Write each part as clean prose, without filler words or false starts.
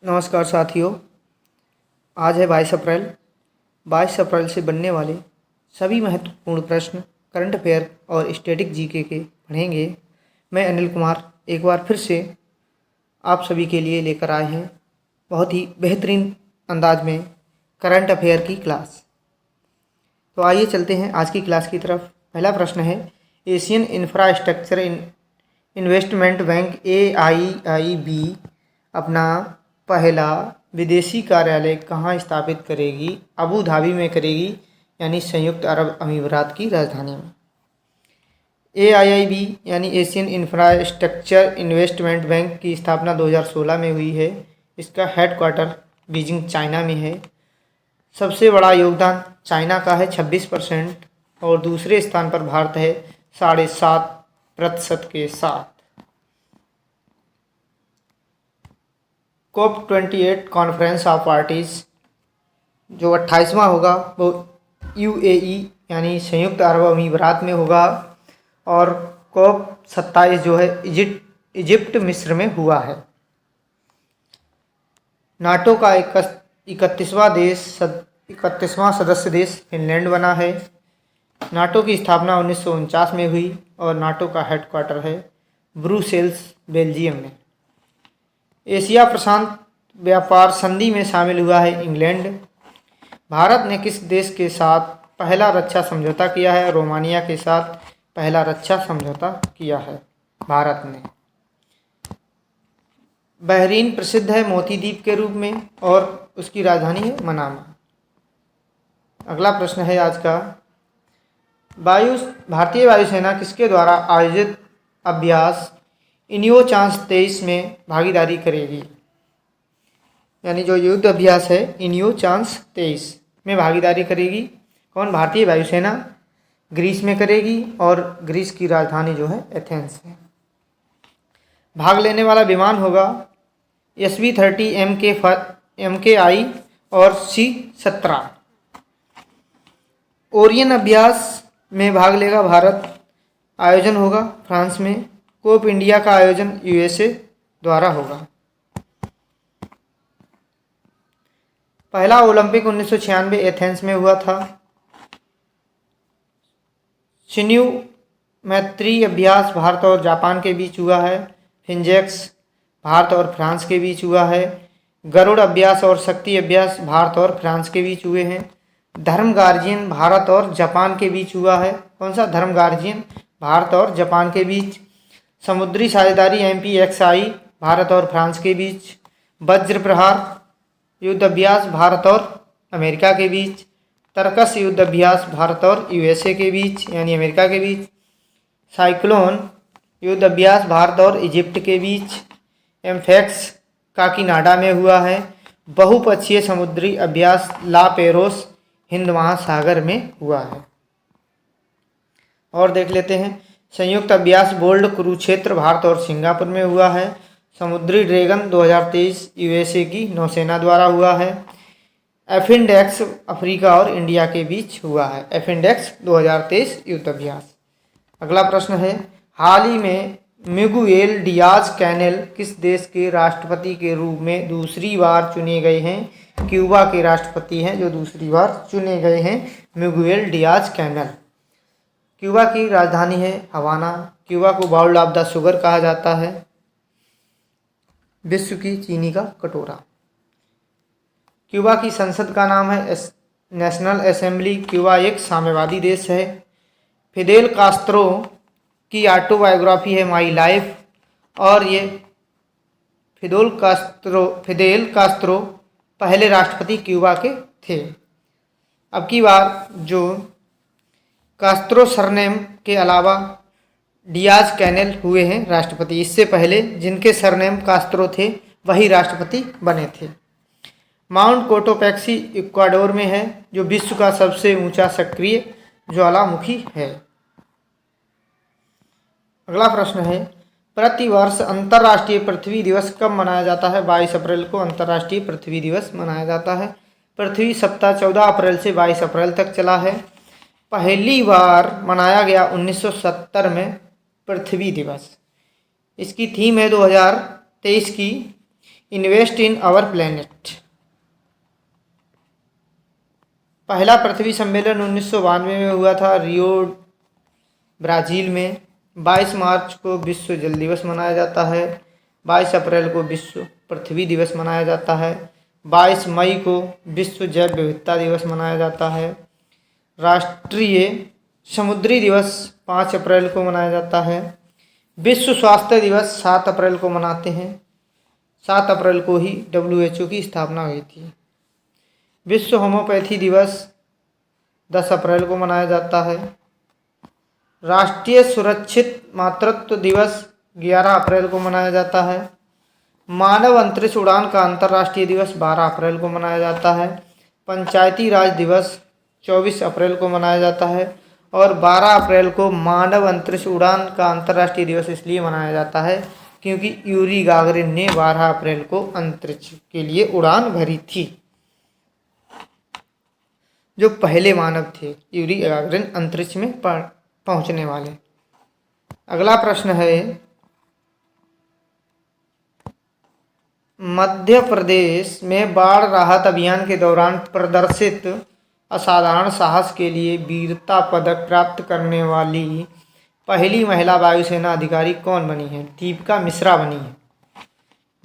नमस्कार साथियों। आज है 22 अप्रैल। 22 अप्रैल से बनने वाले सभी महत्वपूर्ण प्रश्न करंट अफेयर और स्टैटिक जीके के पढ़ेंगे। मैं अनिल कुमार एक बार फिर से आप सभी के लिए लेकर आए हैं बहुत ही बेहतरीन अंदाज में करंट अफेयर की क्लास। तो आइए चलते हैं आज की क्लास की तरफ। पहला प्रश्न है, Asian infrastructure investment bank AIIB अपना पहला विदेशी कार्यालय कहाँ स्थापित करेगी? अबू धाबी में करेगी, यानी संयुक्त अरब अमीरात की राजधानी में। AIIB यानी एशियन इंफ्रास्ट्रक्चर इन्वेस्टमेंट बैंक की स्थापना 2016 में हुई है। इसका हेडक्वार्टर बीजिंग चाइना में है। सबसे बड़ा योगदान चाइना का है 26% और दूसरे स्थान पर भारत है 7.5% के साथ। COP28 कॉन्फ्रेंस ऑफ पार्टीज़ जो 28वां होगा वो UAE यानी संयुक्त अरब अमीरात में होगा और COP27 जो है इजिप्ट मिस्र में हुआ है। नाटो का 31वां सदस्य देश फिनलैंड बना है। नाटो की स्थापना 1949 में हुई और नाटो का हेडक्वार्टर है ब्रुसेल्स, बेल्जियम में। एशिया प्रशांत व्यापार संधि में शामिल हुआ है इंग्लैंड। भारत ने किस देश के साथ पहला रक्षा समझौता किया है? रोमानिया के साथ पहला रक्षा समझौता किया है भारत ने। बहरीन प्रसिद्ध है मोती द्वीप के रूप में और उसकी राजधानी है मनामा। अगला प्रश्न है आज का, भारतीय वायुसेना किसके द्वारा आयोजित अभ्यास इनियो चांस 23 में भागीदारी करेगी? यानी जो युद्ध अभ्यास है इनियो चांस 23 में भागीदारी करेगी कौन? भारतीय वायुसेना ग्रीस में करेगी और ग्रीस की राजधानी जो है एथेंस है। भाग लेने वाला विमान होगा SV-30 MKI और C-17। ओरियन अभ्यास में भाग लेगा भारत। आयोजन होगा फ्रांस में। कोप इंडिया का आयोजन USA द्वारा होगा। पहला ओलंपिक 1996 एथेंस में हुआ था। शिन्यू मैत्री अभ्यास भारत और जापान के बीच हुआ है। फिंजेक्स भारत और फ्रांस के बीच हुआ है। गरुड़ अभ्यास और शक्ति अभ्यास भारत और फ्रांस के बीच हुए हैं। धर्म गार्जियन भारत और जापान के बीच हुआ है। कौन सा धर्म गार्जियन? भारत और जापान के बीच। समुद्री साझेदारी MPXI भारत और फ्रांस के बीच। वज्र प्रहार युद्ध अभ्यास भारत और अमेरिका के बीच। तरकस युद्ध अभ्यास भारत और USA के बीच यानी अमेरिका के बीच। साइक्लोन युद्ध अभ्यास भारत और इजिप्ट के बीच। एम्फेक्स काकीनाडा में हुआ है। बहुपक्षीय समुद्री अभ्यास ला पेरोस हिंद महासागर में हुआ है। और देख लेते हैं, संयुक्त अभ्यास बोल्ड कुरुक्षेत्र भारत और सिंगापुर में हुआ है। समुद्री ड्रैगन 2023 USA की नौसेना द्वारा हुआ है। एफिंडेक्स अफ्रीका और इंडिया के बीच हुआ है। एफिंडेक्स 2023 युद्ध अभ्यास। अगला प्रश्न है, हाल ही में मिगुएल डियाज कैनेल किस देश के राष्ट्रपति के रूप में दूसरी बार चुने गए हैं? क्यूबा के राष्ट्रपति हैं जो दूसरी बार चुने गए हैं, मिगुएल डियाज कैनेल। क्यूबा की राजधानी है हवाना। क्यूबा को बाउल ऑफ द शुगर कहा जाता है, विश्व की चीनी का कटोरा। क्यूबा की संसद का नाम है नेशनल असेंबली। क्यूबा एक साम्यवादी देश है। फिदेल कास्त्रो की ऑटोबायोग्राफी है माई लाइफ और ये फिदेल कास्त्रो पहले राष्ट्रपति क्यूबा के थे। अब की बार जो कास्त्रो सरनेम के अलावा डियाज कैनेल हुए हैं राष्ट्रपति। इससे पहले जिनके सरनेम कास्त्रो थे वही राष्ट्रपति बने थे। माउंट कोटोपैक्सी इक्वाडोर में है जो विश्व का सबसे ऊंचा सक्रिय ज्वालामुखी है। अगला प्रश्न है, प्रतिवर्ष अंतर्राष्ट्रीय पृथ्वी दिवस कब मनाया जाता है? 22 अप्रैल को अंतर्राष्ट्रीय पृथ्वी दिवस मनाया जाता है। पृथ्वी सप्ताह 14 अप्रैल से 22 अप्रैल तक चला है। पहली बार मनाया गया 1970 में पृथ्वी दिवस। इसकी थीम है 2023 की इन्वेस्ट इन आवर प्लेनेट। पहला पृथ्वी सम्मेलन 1992 में हुआ था रियो ब्राज़ील में। 22 मार्च को विश्व जल दिवस मनाया जाता है। 22 अप्रैल को विश्व पृथ्वी दिवस मनाया जाता है। 22 मई को विश्व जैव विविधता दिवस मनाया जाता है। राष्ट्रीय समुद्री दिवस 5 अप्रैल को मनाया जाता है। विश्व स्वास्थ्य दिवस 7 अप्रैल को मनाते हैं। 7 अप्रैल को ही WHO की स्थापना हुई थी। विश्व होम्योपैथी दिवस 10 अप्रैल को मनाया जाता है। राष्ट्रीय सुरक्षित मातृत्व दिवस 11 अप्रैल को मनाया जाता है। मानव अंतरिक्ष उड़ान का अंतर्राष्ट्रीय दिवस 12 अप्रैल को मनाया जाता है। पंचायती राज दिवस 24 अप्रैल को मनाया जाता है। और 12 अप्रैल को मानव अंतरिक्ष उड़ान का अंतर्राष्ट्रीय दिवस इसलिए मनाया जाता है क्योंकि यूरी गागरिन ने 12 अप्रैल को अंतरिक्ष के लिए उड़ान भरी थी। जो पहले मानव थे यूरी गागरिन अंतरिक्ष में पहुंचने वाले। अगला प्रश्न है, मध्य प्रदेश में बाढ़ राहत अभियान के दौरान प्रदर्शित असाधारण साहस के लिए वीरता पदक प्राप्त करने वाली पहली महिला वायुसेना अधिकारी कौन बनी है? दीपिका मिश्रा बनी है।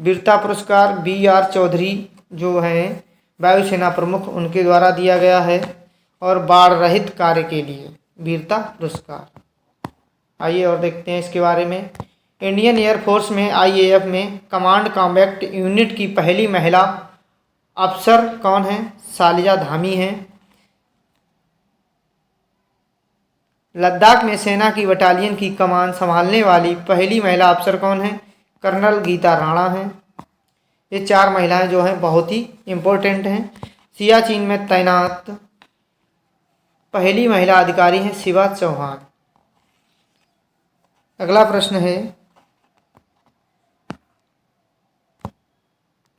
वीरता पुरस्कार BR चौधरी जो हैं वायुसेना प्रमुख, उनके द्वारा दिया गया है। और बाढ़ रहित कार्य के लिए वीरता पुरस्कार। आइए और देखते हैं इसके बारे में। इंडियन एयरफोर्स में IAF में कमांड कॉम्बैट यूनिट की पहली महिला अफसर कौन है? सालिया धामी हैं। लद्दाख में सेना की बटालियन की कमान संभालने वाली पहली महिला अफसर कौन है? कर्नल गीता राणा हैं। ये 4 महिलाएं जो हैं बहुत ही इम्पोर्टेंट हैं। सियाचिन में तैनात पहली महिला अधिकारी हैं शिवा चौहान। अगला प्रश्न है,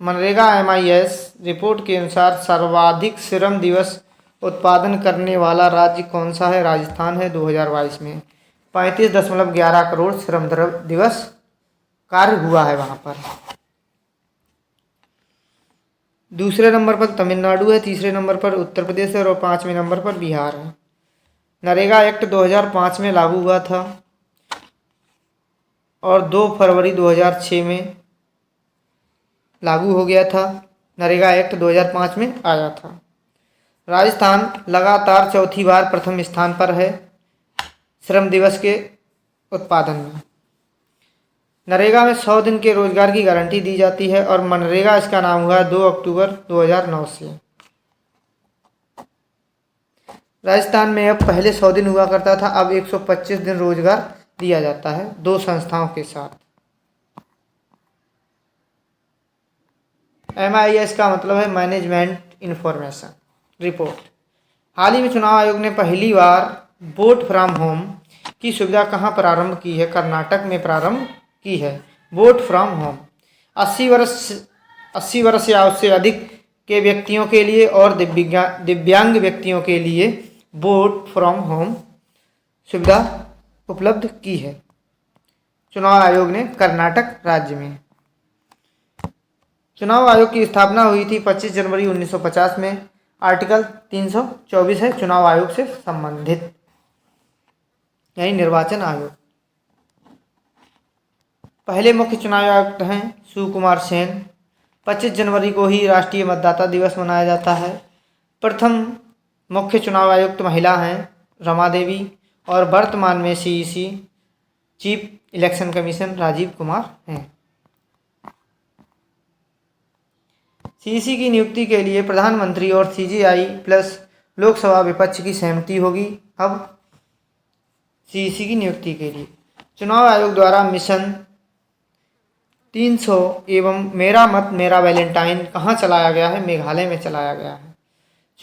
मनरेगा MIS रिपोर्ट के अनुसार सर्वाधिक श्रम दिवस उत्पादन करने वाला राज्य कौन सा है? राजस्थान है। 2022 में 35.11 करोड़ श्रम दिवस कार्य हुआ है वहाँ पर। दूसरे नंबर पर तमिलनाडु है, तीसरे नंबर पर उत्तर प्रदेश है और 5वें नंबर पर बिहार है। नरेगा एक्ट 2005 में लागू हुआ था और 2 फरवरी 2006 में लागू हो गया था। नरेगा एक्ट 2005 में आया था। राजस्थान लगातार चौथी बार प्रथम स्थान पर है श्रम दिवस के उत्पादन में। नरेगा में 100 दिन के रोजगार की गारंटी दी जाती है और मनरेगा इसका नाम हुआ 2 अक्टूबर 2009 से। राजस्थान में अब पहले 100 दिन हुआ करता था, अब 125 दिन रोजगार दिया जाता है 2 संस्थाओं के साथ। MIS का मतलब है मैनेजमेंट इंफॉर्मेशन रिपोर्ट। हाल ही में चुनाव आयोग ने पहली बार वोट फ्रॉम होम की सुविधा कहाँ प्रारंभ की है? कर्नाटक में प्रारंभ की है वोट फ्रॉम होम। 80 वर्ष या उससे अधिक के व्यक्तियों के लिए और दिव्यांग व्यक्तियों के लिए वोट फ्रॉम होम सुविधा उपलब्ध की है चुनाव आयोग ने कर्नाटक राज्य में। चुनाव आयोग की स्थापना हुई थी 25 जनवरी 1950 में। आर्टिकल 324 है चुनाव आयोग से संबंधित, यानी निर्वाचन आयोग। पहले मुख्य चुनाव आयुक्त हैं सुकुमार सेन। 25 जनवरी को ही राष्ट्रीय मतदाता दिवस मनाया जाता है। प्रथम मुख्य चुनाव आयुक्त महिला हैं रमा देवी और वर्तमान में CEC chief election commission Rajeev Kumar हैं। CEC की नियुक्ति के लिए प्रधानमंत्री और CGI प्लस लोकसभा विपक्ष की सहमति होगी। अब CEC की नियुक्ति के लिए चुनाव आयोग द्वारा मिशन 300 एवं मेरा मत मेरा वैलेंटाइन कहाँ चलाया गया है? मेघालय में चलाया गया है।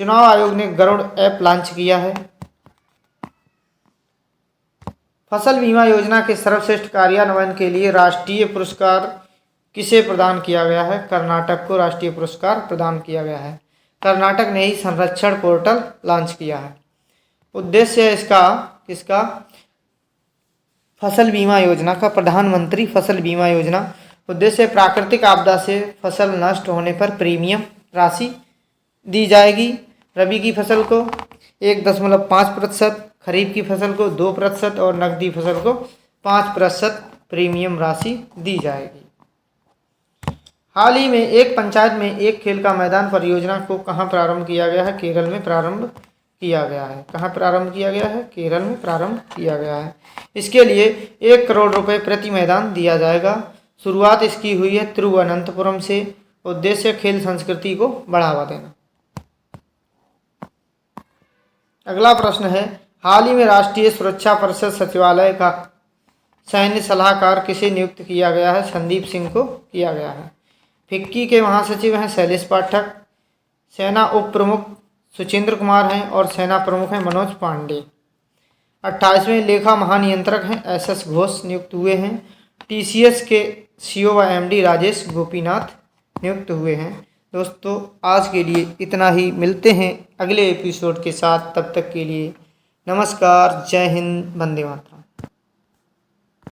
चुनाव आयोग ने गरुड़ ऐप लॉन्च किया है। फसल बीमा योजना के सर्वश्रेष्ठ कार्यान्वयन के लिए राष्ट्रीय पुरस्कार किसे प्रदान किया गया है? कर्नाटक को राष्ट्रीय पुरस्कार प्रदान किया गया है। कर्नाटक ने ही संरक्षण पोर्टल लॉन्च किया है। उद्देश्य इसका किसका? फसल बीमा योजना का, प्रधानमंत्री फसल बीमा योजना उद्देश्य प्राकृतिक आपदा से फसल नष्ट होने पर प्रीमियम राशि दी जाएगी। रबी की फसल को 1.5%, खरीफ की फसल को 2% और नकदी फसल को 5% प्रीमियम राशि दी जाएगी। हाल ही में एक पंचायत में एक खेल का मैदान परियोजना को कहाँ प्रारंभ किया गया है? केरल में प्रारंभ किया गया है। कहाँ प्रारंभ किया गया है? केरल में प्रारंभ किया गया है। इसके लिए 1 करोड़ रुपए प्रति मैदान दिया जाएगा। शुरुआत इसकी हुई है तिरुवनंतपुरम से। उद्देश्य खेल संस्कृति को बढ़ावा देना। अगला प्रश्न है, हाल ही में राष्ट्रीय सुरक्षा परिषद सचिवालय का सैन्य सलाहकार किसे नियुक्त किया गया है? संदीप सिंह को किया गया है। फिक्की के महासचिव हैं शैलेश पाठक, सेना उप प्रमुख सुचिंद्र कुमार हैं और सेना प्रमुख हैं मनोज पांडे। 28वें लेखा महानियंत्रक हैं SS घोष नियुक्त हुए हैं। TCS के CEO व MD राजेश गोपीनाथ नियुक्त हुए हैं। दोस्तों आज के लिए इतना ही, मिलते हैं अगले एपिसोड के साथ। तब तक के लिए नमस्कार, जय हिंद, वंदे मातरम।